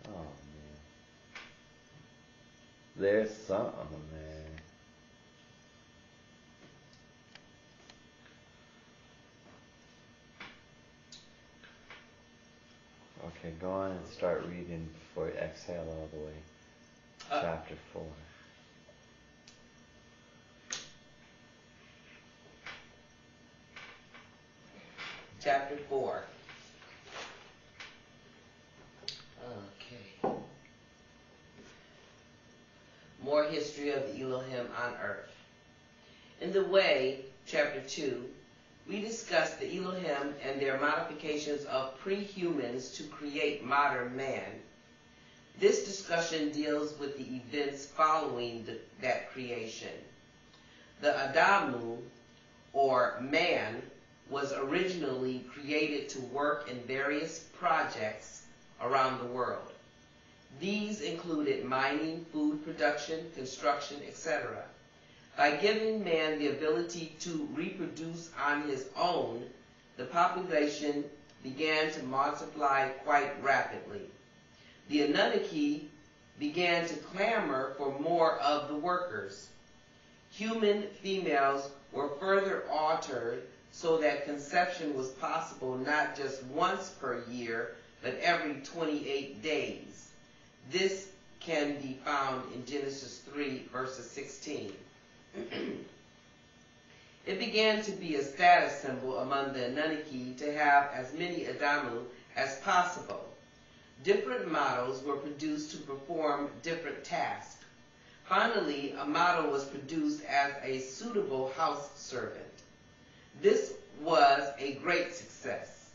Oh, man. There's something, man. Okay, go on and start reading before you exhale all the way. Chapter 4. Chapter 4. Okay. More history of the Elohim on earth. In the way, chapter 2, we discussed the Elohim and their modifications of pre-humans to create modern man. This discussion deals with the events following that creation. The Adamu, or man, was originally created to work in various projects around the world. These included mining, food production, construction, etc. By giving man the ability to reproduce on his own, the population began to multiply quite rapidly. The Anunnaki began to clamor for more of the workers. Human females were further altered so that conception was possible not just once per year, but every 28 days. This can be found in Genesis 3, verses 16. It began to be a status symbol among the Anunnaki to have as many Adamu as possible. Different models were produced to perform different tasks. Finally, a model was produced as a suitable house servant. This was a great success,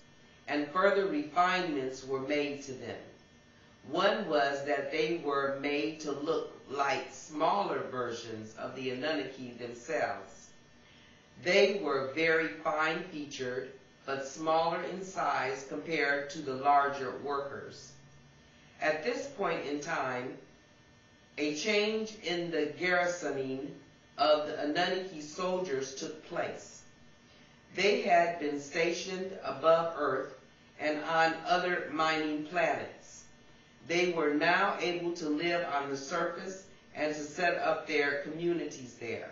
and further refinements were made to them. One was that they were made to look like smaller versions of the Anunnaki themselves. They were very fine-featured, but smaller in size compared to the larger workers. At this point in time, a change in the garrisoning of the Anunnaki soldiers took place. They had been stationed above Earth and on other mining planets. They were now able to live on the surface and to set up their communities there.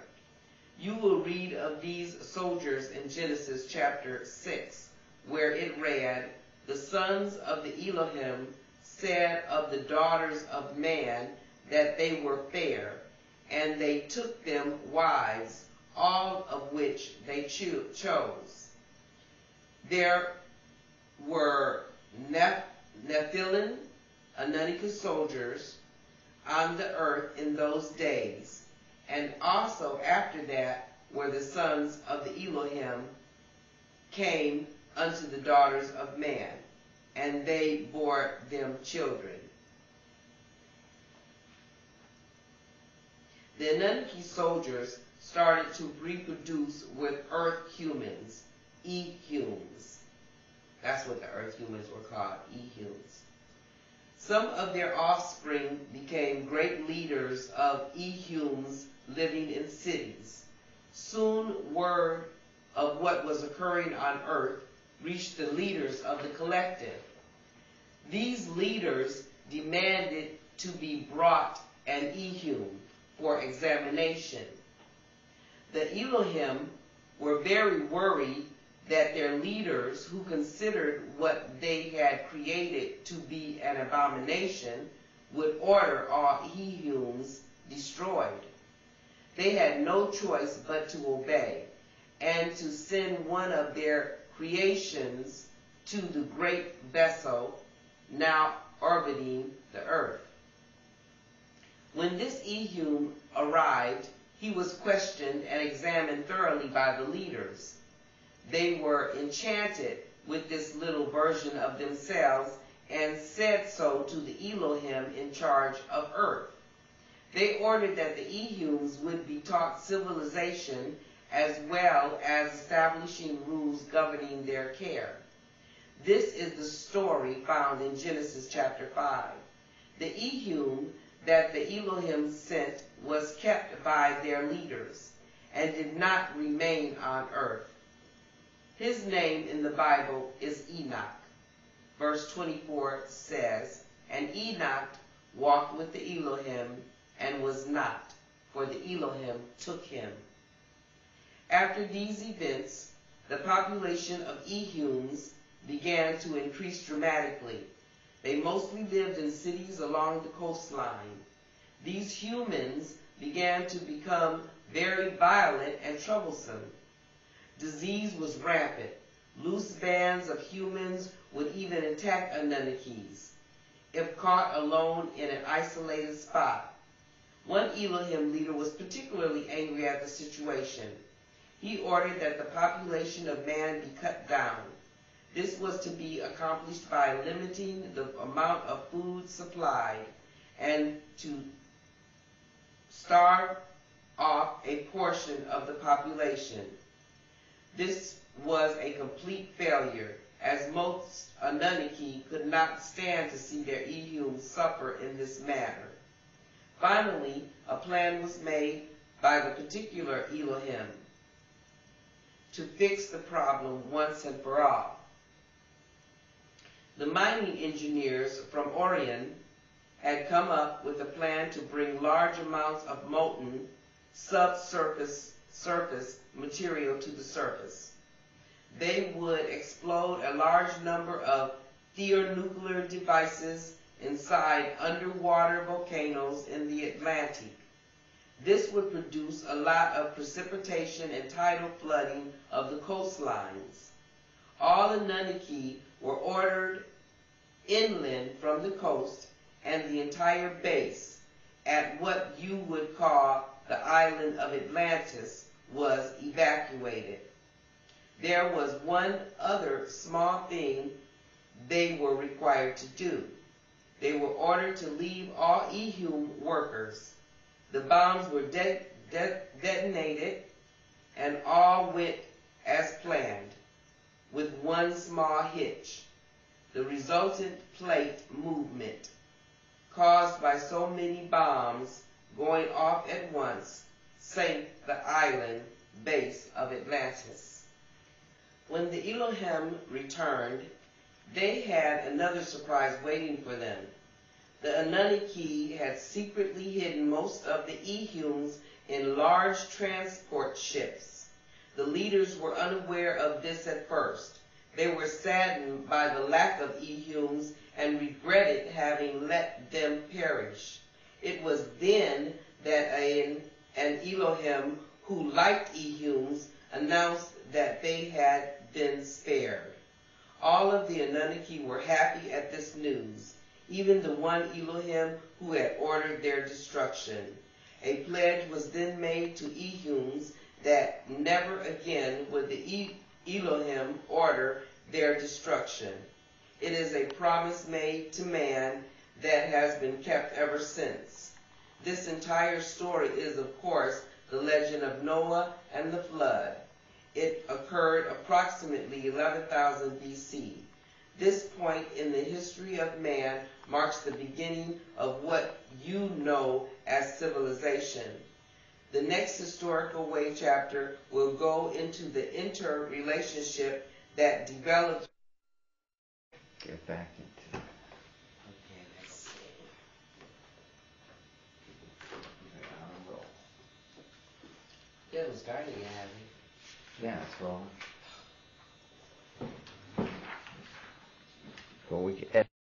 You will read of these soldiers in Genesis chapter 6, where it read, "The sons of the Elohim said of the daughters of man that they were fair, and they took them wives, all of which they chose. There were Nephilim, Anunnaki soldiers, on the earth in those days, and also after that were the sons of the Elohim came unto the daughters of man, and they bore them children." The Anunnaki soldiers started to reproduce with earth humans, Ehumes. That's what the earth humans were called, Ehumes. Some of their offspring became great leaders of Ehumes living in cities. Soon word of what was occurring on earth reached the leaders of the collective. These leaders demanded to be brought an Ehume for examination. The Elohim were very worried that their leaders, who considered what they had created to be an abomination, would order all Ehumes destroyed. They had no choice but to obey, and to send one of their creations to the great vessel now orbiting the earth. When this Ehume arrived, he was questioned and examined thoroughly by the leaders. They were enchanted with this little version of themselves and said so to the Elohim in charge of earth. They ordered that the Ehumes would be taught civilization as well as establishing rules governing their care. This is the story found in Genesis chapter 5. The Ehume that the Elohim sent was kept by their leaders and did not remain on earth. His name in the Bible is Enoch. Verse 24 says, And Enoch walked with the Elohim and was not, for the Elohim took him. After these events, the population of Ehums began to increase dramatically. They mostly lived in cities along the coastline. These humans began to become very violent and troublesome. Disease was rampant. Loose bands of humans would even attack Anunnakis if caught alone in an isolated spot. One Elohim leader was particularly angry at the situation. He ordered that the population of man be cut down. This was to be accomplished by limiting the amount of food supplied and to starve off a portion of the population. This was a complete failure, as most Anunnaki could not stand to see their Ehum suffer in this manner. Finally, a plan was made by the particular Elohim to fix the problem once and for all. The mining engineers from Orion had come up with a plan to bring large amounts of molten subsurface material to the surface. They would explode a large number of thermonuclear devices inside underwater volcanoes in the Atlantic. This would produce a lot of precipitation and tidal flooding of the coastlines. All Anunnaki were ordered inland from the coast, and the entire base at what you would call the island of Atlantis was evacuated. There was one other small thing they were required to do. They were ordered to leave all Ehum workers. The bombs were detonated, and all went as planned, with one small hitch. The resultant plate movement, caused by so many bombs going off at once, sank the island base of Atlantis. When the Elohim returned, they had another surprise waiting for them. The Anunnaki had secretly hidden most of the Ehums in large transport ships. The leaders were unaware of this at first. They were saddened by the lack of Ehums and regretted having let them perish. It was then that an Elohim who liked Ehums announced that they had been spared. All of the Anunnaki were happy at this news, even the one Elohim who had ordered their destruction. A pledge was then made to Ehums that never again would the Elohim order their destruction. It is a promise made to man that has been kept ever since. This entire story is, of course, the legend of Noah and the flood. It occurred approximately 11,000 BC. This point in the history of man marks the beginning of what you know as civilization. The next historical wave chapter will go into the interrelationship that developed. Get back into it. Okay, let's see. We're on a roll. It was starting, Abby. Yeah, it's rolling. Well, we can